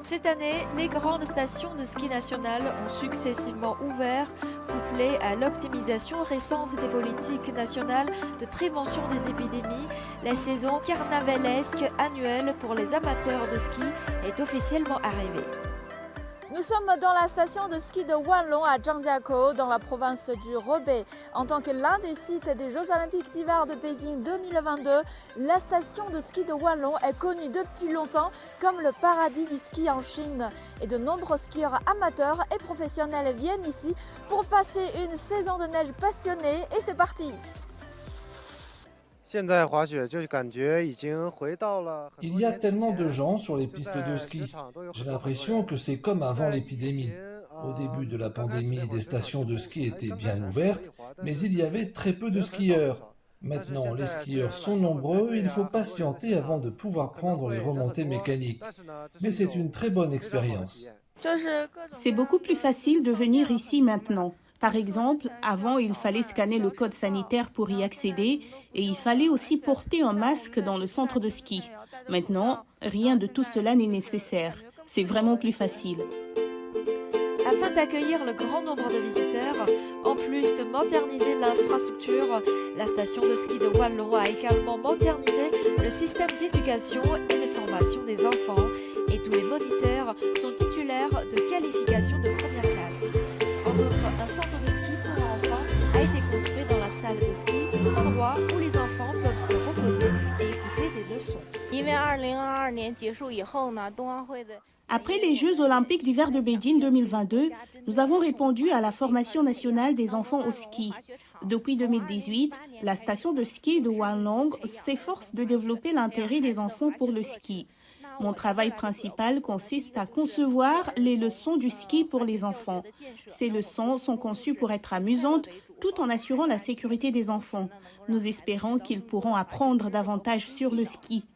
Cette année, les grandes stations de ski nationales ont successivement ouvert, couplées à l'optimisation récente des politiques nationales de prévention des épidémies. La saison carnavalesque annuelle pour les amateurs de ski est officiellement arrivée. Nous sommes dans la station de ski de Wanlong à Zhangjiakou, dans la province du Hebei. En tant que l'un des sites des Jeux Olympiques d'hiver de Beijing 2022, la station de ski de Wanlong est connue depuis longtemps comme le paradis du ski en Chine. Et de nombreux skieurs amateurs et professionnels viennent ici pour passer une saison de neige passionnée. Et c'est parti! Il y a tellement de gens sur les pistes de ski. J'ai l'impression que c'est comme avant l'épidémie. Au début de la pandémie, des stations de ski étaient bien ouvertes, mais il y avait très peu de skieurs. Maintenant, les skieurs sont nombreux, il faut patienter avant de pouvoir prendre les remontées mécaniques. Mais c'est une très bonne expérience. C'est beaucoup plus facile de venir ici maintenant. Par exemple, avant, il fallait scanner le code sanitaire pour y accéder et il fallait aussi porter un masque dans le centre de ski. Maintenant, rien de tout cela n'est nécessaire. C'est vraiment plus facile. Afin d'accueillir le grand nombre de visiteurs, en plus de moderniser l'infrastructure, la station de ski de Wanlong a également modernisé le système d'éducation et de formation des enfants et tous les moniteurs sont titulaires de qualifications de première classe. En outre, un centre de ski pour enfants a été construit dans la salle de ski, endroit où les enfants peuvent se reposer et écouter des leçons. Après les Jeux Olympiques d'hiver de Beijing 2022, nous avons répondu à la formation nationale des enfants au ski. Depuis 2018, la station de ski de Wanlong s'efforce de développer l'intérêt des enfants pour le ski. Mon travail principal consiste à concevoir les leçons du ski pour les enfants. Ces leçons sont conçues pour être amusantes tout en assurant la sécurité des enfants. Nous espérons qu'ils pourront apprendre davantage sur le ski.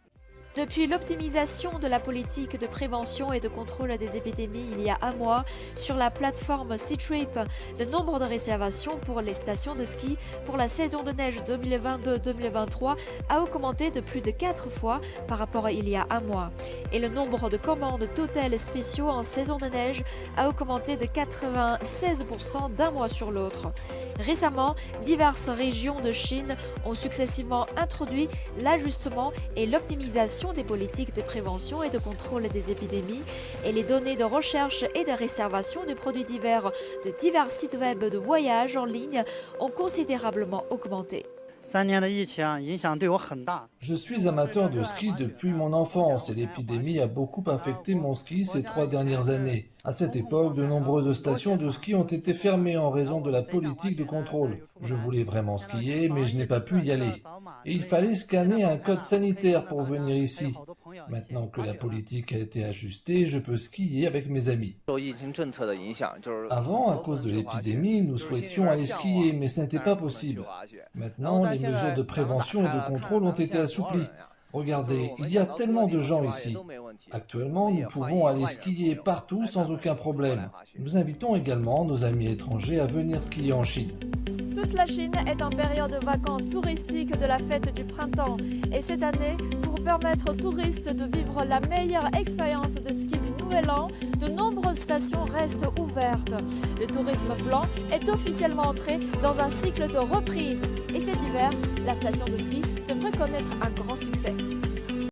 Depuis l'optimisation de la politique de prévention et de contrôle des épidémies il y a un mois, sur la plateforme Ctrip, le nombre de réservations pour les stations de ski pour la saison de neige 2022-2023 a augmenté de plus de 4 fois par rapport à il y a un mois. Et le nombre de commandes d'hôtels spéciaux en saison de neige a augmenté de 96% d'un mois sur l'autre. Récemment, diverses régions de Chine ont successivement introduit l'ajustement et l'optimisation des politiques de prévention et de contrôle des épidémies et les données de recherche et de réservation de produits divers de divers sites web de voyage en ligne ont considérablement augmenté. Je suis amateur de ski depuis mon enfance et l'épidémie a beaucoup affecté mon ski ces 3 dernières années. À cette époque, de nombreuses stations de ski ont été fermées en raison de la politique de contrôle. Je voulais vraiment skier, mais je n'ai pas pu y aller. Et il fallait scanner un code sanitaire pour venir ici. Maintenant que la politique a été ajustée, je peux skier avec mes amis. Avant, à cause de l'épidémie, nous souhaitions aller skier, mais ce n'était pas possible. Maintenant, les mesures de prévention et de contrôle ont été assouplies. Regardez, il y a tellement de gens ici. Actuellement, nous pouvons aller skier partout sans aucun problème. Nous invitons également nos amis étrangers à venir skier en Chine. Toute la Chine est en période de vacances touristiques de la fête du printemps. Et cette année, pour permettre aux touristes de vivre la meilleure expérience de ski du Nouvel An, de nombreuses stations restent ouvertes. Le tourisme blanc est officiellement entré dans un cycle de reprise. Et cet hiver, la station de ski devrait connaître un grand succès.